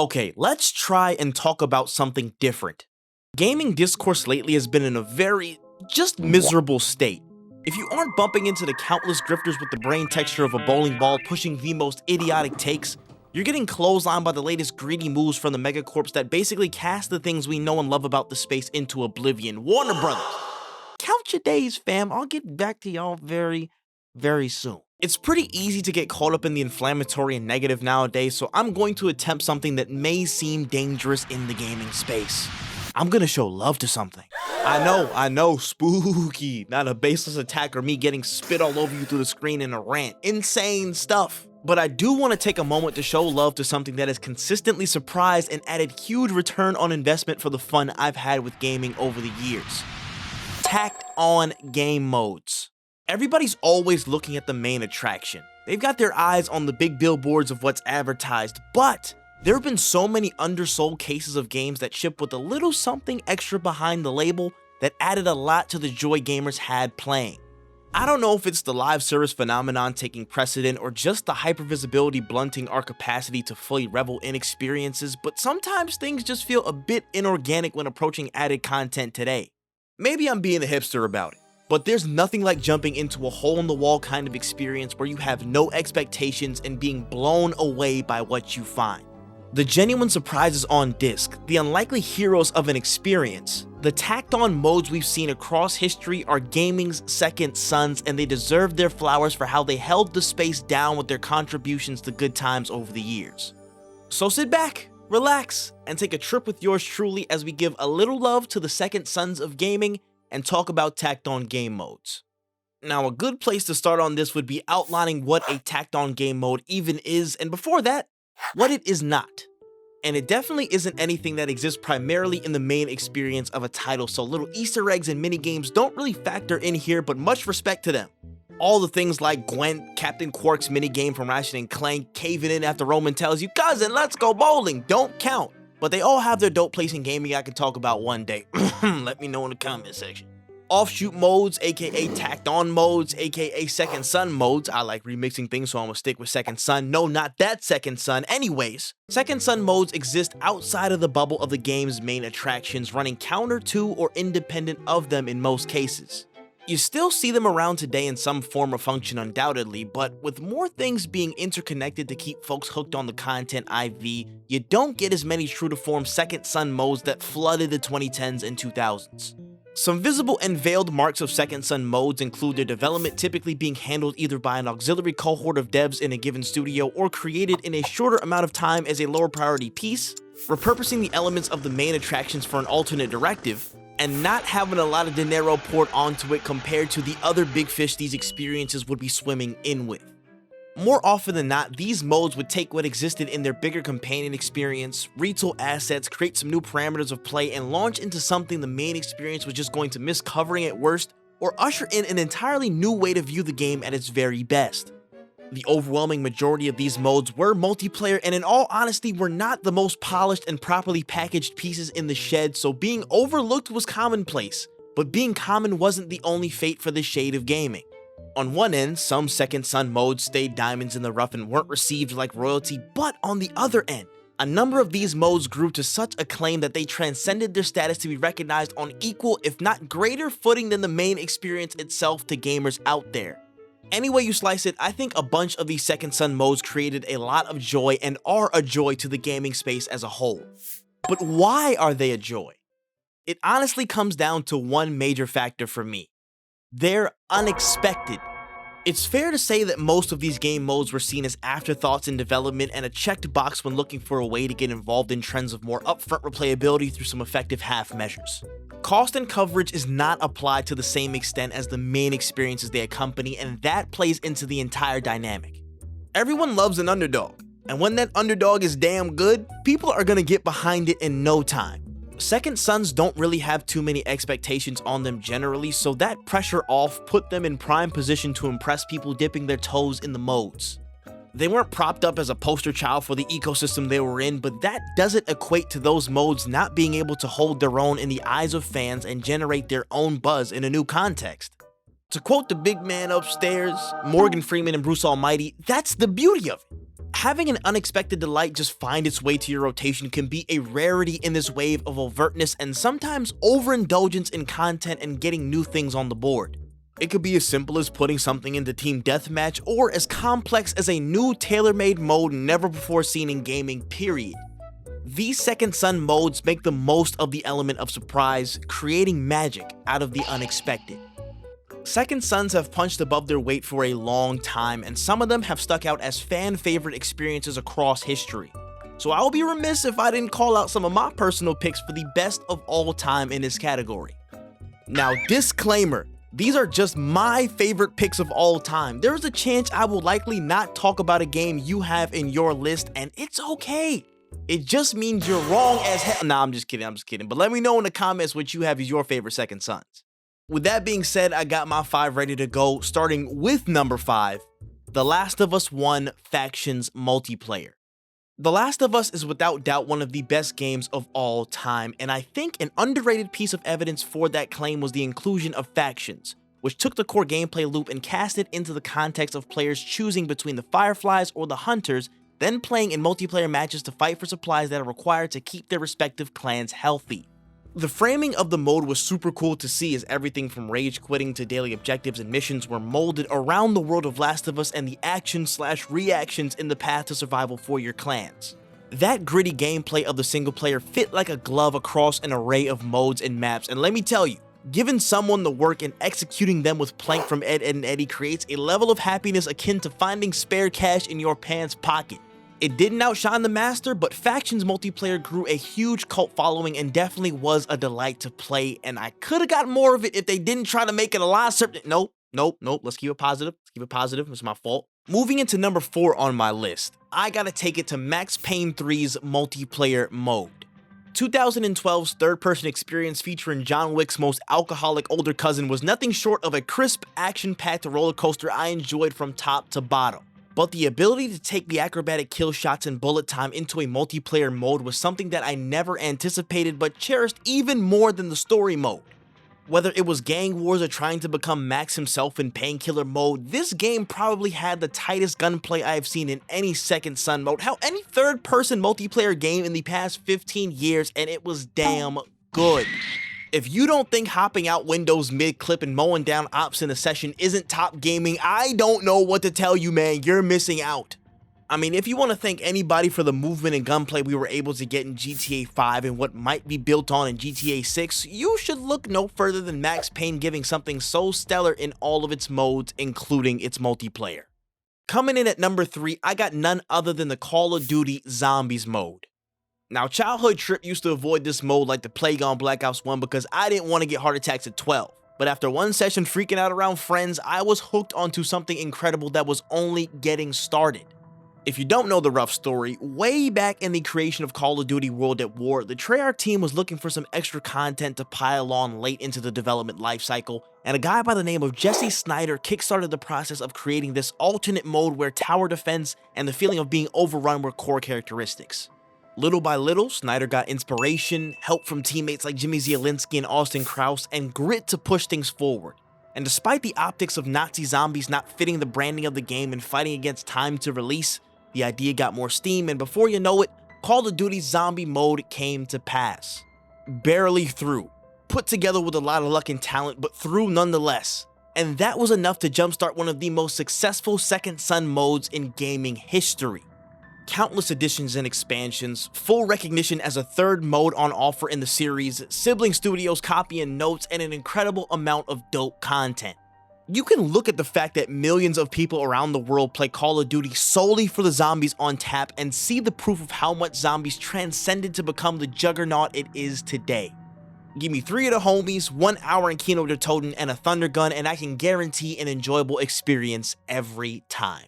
Okay, let's try and talk about something different. Gaming discourse lately has been in a very, just miserable state. If you aren't bumping into the countless grifters with the brain texture of a bowling ball pushing the most idiotic takes, you're getting clotheslined by the latest greedy moves from the megacorps that basically cast the things we know and love about the space into oblivion. Warner Brothers. Count your days, fam. I'll get back to y'all very, very soon. It's pretty easy to get caught up in the inflammatory and negative nowadays, so I'm going to attempt something that may seem dangerous in the gaming space. I'm gonna show love to something. I know, spooky. Not a baseless attack or me getting spit all over you through the screen in a rant. Insane stuff. But I do want to take a moment to show love to something that has consistently surprised and added huge return on investment for the fun I've had with gaming over the years. Tacked on game modes. Everybody's always looking at the main attraction. They've got their eyes on the big billboards of what's advertised, but there have been so many undersold cases of games that ship with a little something extra behind the label that added a lot to the joy gamers had playing. I don't know if it's the live service phenomenon taking precedent or just the hypervisibility blunting our capacity to fully revel in experiences, but sometimes things just feel a bit inorganic when approaching added content today. Maybe I'm being a hipster about it, but there's nothing like jumping into a hole-in-the-wall kind of experience where you have no expectations and being blown away by what you find. The genuine surprises on disc, the unlikely heroes of an experience, the tacked-on modes we've seen across history are gaming's second sons, and they deserve their flowers for how they held the space down with their contributions to good times over the years. So sit back, relax, and take a trip with yours truly as we give a little love to the second sons of gaming and talk about tacked-on game modes. Now, a good place to start on this would be outlining what a tacked-on game mode even is, and before that, what it is not. And it definitely isn't anything that exists primarily in the main experience of a title, so little Easter eggs and minigames don't really factor in here, but much respect to them. All the things like Gwent, Captain Quark's minigame from Ratchet & Clank, caving in after Roman tells you, "Cousin, let's go bowling," don't count. But they all have their dope place in gaming I could talk about one day. Let me know in the comment section. Offshoot modes, aka tacked on modes, aka second son modes. I like remixing things, so I'm gonna stick with second son. No, not that second son. Anyways, second son modes exist outside of the bubble of the game's main attractions, running counter to or independent of them in most cases. You still see them around today in some form or function undoubtedly, but with more things being interconnected to keep folks hooked on the content IV, you don't get as many true to form second son modes that flooded the 2010s and 2000s. Some visible and veiled marks of second son modes include their development typically being handled either by an auxiliary cohort of devs in a given studio or created in a shorter amount of time as a lower priority piece, repurposing the elements of the main attractions for an alternate directive, and not having a lot of dinero poured onto it compared to the other big fish these experiences would be swimming in with. More often than not, these modes would take what existed in their bigger companion experience, retool assets, create some new parameters of play, and launch into something the main experience was just going to miss covering at worst, or usher in an entirely new way to view the game at its very best. The overwhelming majority of these modes were multiplayer and in all honesty were not the most polished and properly packaged pieces in the shed, so being overlooked was commonplace, but being common wasn't the only fate for this shade of gaming. On one end, some second son modes stayed diamonds in the rough and weren't received like royalty, but on the other end, a number of these modes grew to such acclaim that they transcended their status to be recognized on equal, if not greater footing than the main experience itself to gamers out there. Any way you slice it, I think a bunch of these second son modes created a lot of joy and are a joy to the gaming space as a whole. But why are they a joy? It honestly comes down to one major factor for me. They're unexpected. It's fair to say that most of these game modes were seen as afterthoughts in development and a checked box when looking for a way to get involved in trends of more upfront replayability through some effective half measures. Cost and coverage is not applied to the same extent as the main experiences they accompany, and that plays into the entire dynamic. Everyone loves an underdog, and when that underdog is damn good, people are gonna get behind it in no time. Second sons don't really have too many expectations on them generally, so that pressure off put them in prime position to impress people dipping their toes in the modes. They weren't propped up as a poster child for the ecosystem they were in, but that doesn't equate to those modes not being able to hold their own in the eyes of fans and generate their own buzz in a new context. To quote the big man upstairs, Morgan Freeman and Bruce Almighty, that's the beauty of it. Having an unexpected delight just find its way to your rotation can be a rarity in this wave of overtness and sometimes overindulgence in content and getting new things on the board. It could be as simple as putting something into Team Deathmatch or as complex as a new tailor-made mode never before seen in gaming, period. These Second Son modes make the most of the element of surprise, creating magic out of the unexpected. Second Sons have punched above their weight for a long time, and some of them have stuck out as fan-favorite experiences across history. So I will be remiss if I didn't call out some of my personal picks for the best of all time in this category. Now, disclaimer, these are just my favorite picks of all time. There is a chance I will likely not talk about a game you have in your list, and it's okay. It just means you're wrong as hell. Nah, I'm just kidding. But let me know in the comments what you have as your favorite Second Sons. With that being said, I got my 5 ready to go, starting with number 5, The Last of Us 1 Factions Multiplayer. The Last of Us is without doubt one of the best games of all time, and I think an underrated piece of evidence for that claim was the inclusion of factions, which took the core gameplay loop and cast it into the context of players choosing between the Fireflies or the Hunters, then playing in multiplayer matches to fight for supplies that are required to keep their respective clans healthy. The framing of the mode was super cool to see, as everything from rage quitting to daily objectives and missions were molded around the world of Last of Us and the action/reactions in the path to survival for your clans. That gritty gameplay of the single player fit like a glove across an array of modes and maps, and let me tell you, giving someone the work and executing them with Plank from Ed, Edd and Eddy creates a level of happiness akin to finding spare cash in your pants pocket. It didn't outshine the master, but Factions multiplayer grew a huge cult following and definitely was a delight to play, and I could have got more of it if they didn't try to make it a live service. Nope, let's keep it positive. It's my fault. Moving into number 4 on my list, I gotta take it to Max Payne 3's multiplayer mode. 2012's third-person experience featuring John Wick's most alcoholic older cousin was nothing short of a crisp, action-packed roller coaster I enjoyed from top to bottom. But the ability to take the acrobatic kill shots and bullet time into a multiplayer mode was something that I never anticipated but cherished even more than the story mode. Whether it was gang wars or trying to become Max himself in painkiller mode, this game probably had the tightest gunplay I have seen in any Second Son mode, hell, any third-person multiplayer game in the past 15 years, and it was damn good. If you don't think hopping out windows mid-clip and mowing down ops in a session isn't top gaming, I don't know what to tell you, man. You're missing out. I mean, if you want to thank anybody for the movement and gunplay we were able to get in GTA 5 and what might be built on in GTA 6, you should look no further than Max Payne giving something so stellar in all of its modes, including its multiplayer. Coming in at number 3, I got none other than the Call of Duty Zombies mode. Now, childhood Trip used to avoid this mode like the plague on Black Ops 1 because I didn't want to get heart attacks at 12. But after one session freaking out around friends, I was hooked onto something incredible that was only getting started. If you don't know the rough story, way back in the creation of Call of Duty World at War, the Treyarch team was looking for some extra content to pile on late into the development lifecycle, and a guy by the name of Jesse Snyder kickstarted the process of creating this alternate mode where tower defense and the feeling of being overrun were core characteristics. Little by little, Snyder got inspiration, help from teammates like Jimmy Zielinski and Austin Krauss, and grit to push things forward. And despite the optics of Nazi zombies not fitting the branding of the game and fighting against time to release, the idea got more steam, and before you know it, Call of Duty Zombie mode came to pass. Barely through, put together with a lot of luck and talent, but through nonetheless. And that was enough to jumpstart one of the most successful Second Son modes in gaming history. Countless additions and expansions, full recognition as a third mode on offer in the series, sibling studios copying notes, and an incredible amount of dope content. You can look at the fact that millions of people around the world play Call of Duty solely for the zombies on tap and see the proof of how much zombies transcended to become the juggernaut it is today. Give me 3 of the homies, 1 hour in Kino der Toten, and a thunder gun, and I can guarantee an enjoyable experience every time.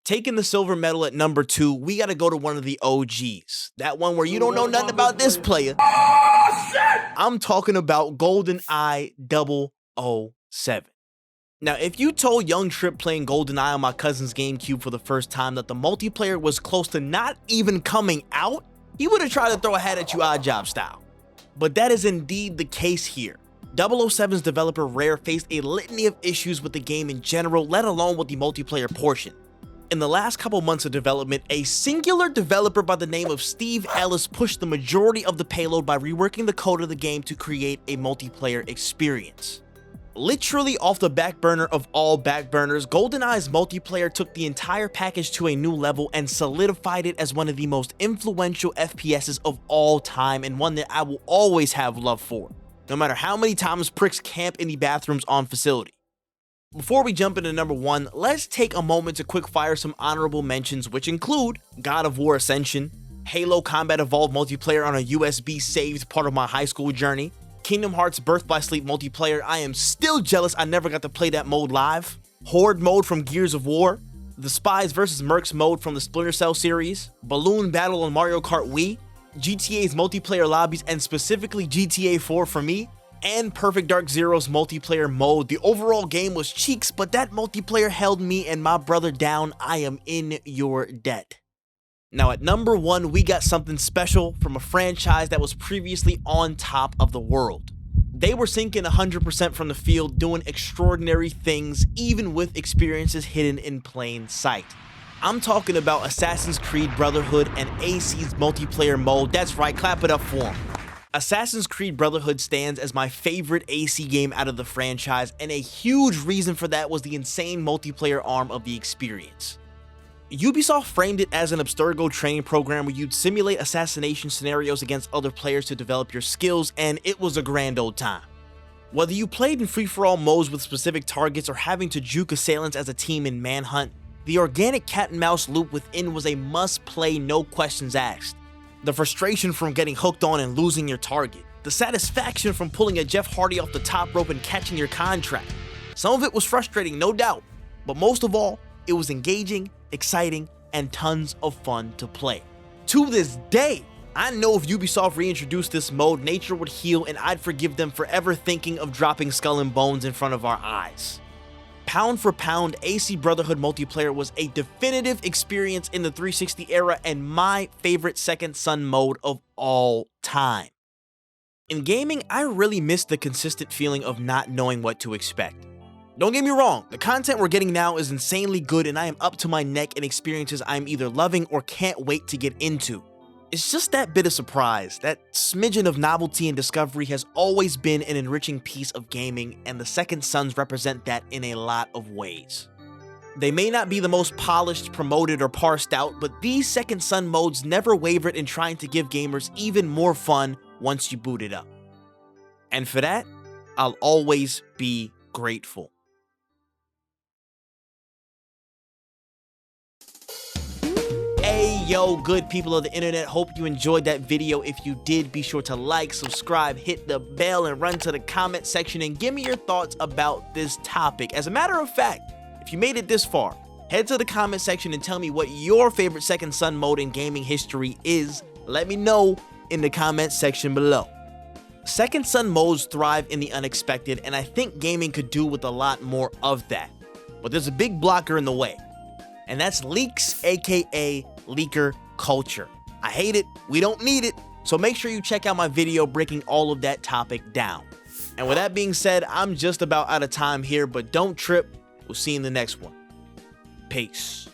Taking the silver medal at number 2, we gotta go to one of the OGs. That one where you don't know nothing about this player. Oh, shit! I'm talking about GoldenEye 007. Now, if you told young Trip playing GoldenEye on my cousin's GameCube for the first time that the multiplayer was close to not even coming out, he would have tried to throw a hat at you odd job style. But that is indeed the case here. 007's developer Rare faced a litany of issues with the game in general, let alone with the multiplayer portion. In the last couple months of development, a singular developer by the name of Steve Ellis pushed the majority of the payload by reworking the code of the game to create a multiplayer experience. Literally off the back burner of all back burners, GoldenEye's multiplayer took the entire package to a new level and solidified it as one of the most influential FPSs of all time, and one that I will always have love for, no matter how many times pricks camp in the bathrooms on facility. Before we jump into number 1, let's take a moment to quickfire some honorable mentions, which include God of War Ascension, Halo Combat Evolved multiplayer on a USB saved part of my high school journey, Kingdom Hearts Birth by Sleep multiplayer, I am still jealous I never got to play that mode live, Horde mode from Gears of War, the Spies vs Mercs mode from the Splinter Cell series, Balloon Battle on Mario Kart Wii, GTA's multiplayer lobbies and specifically GTA 4 for me, and Perfect Dark Zero's multiplayer mode. The overall game was cheeks, but that multiplayer held me and my brother down. I am in your debt. Now at number 1, we got something special from a franchise that was previously on top of the world. They were sinking 100% from the field, doing extraordinary things, even with experiences hidden in plain sight. I'm talking about Assassin's Creed Brotherhood and AC's multiplayer mode. That's right, clap it up for them. Assassin's Creed Brotherhood stands as my favorite AC game out of the franchise, and a huge reason for that was the insane multiplayer arm of the experience. Ubisoft framed it as an Abstergo training program where you'd simulate assassination scenarios against other players to develop your skills, and it was a grand old time. Whether you played in free-for-all modes with specific targets or having to juke assailants as a team in Manhunt, the organic cat-and-mouse loop within was a must-play, no questions asked. The frustration from getting hooked on and losing your target, the satisfaction from pulling a Jeff Hardy off the top rope and catching your contract. Some of it was frustrating, no doubt, but most of all, it was engaging, exciting, and tons of fun to play. To this day, I know if Ubisoft reintroduced this mode, nature would heal and I'd forgive them for ever thinking of dropping Skull and Bones in front of our eyes. Pound for pound, AC Brotherhood multiplayer was a definitive experience in the 360 era and my favorite Second Son mode of all time. In gaming, I really miss the consistent feeling of not knowing what to expect. Don't get me wrong, the content we're getting now is insanely good and I am up to my neck in experiences I'm either loving or can't wait to get into. It's just that bit of surprise, that smidgen of novelty and discovery has always been an enriching piece of gaming, and the Second Sons represent that in a lot of ways. They may not be the most polished, promoted, or parsed out, but these Second Son modes never wavered in trying to give gamers even more fun once you boot it up. And for that, I'll always be grateful. Hey yo, good people of the internet, hope you enjoyed that video. If you did, be sure to like, subscribe, hit the bell, and run to the comment section and give me your thoughts about this topic. As a matter of fact, if you made it this far, head to the comment section and tell me what your favorite Second Son mode in gaming history is. Let me know in the comment section below. Second Son modes thrive in the unexpected, and I think gaming could do with a lot more of that. But there's a big blocker in the way, and that's leaks, aka leaker culture. I hate it, we don't need it, so make sure you check out my video breaking all of that topic down. And with that being said, I'm just about out of time here, but don't trip, we'll see you in the next one. Peace.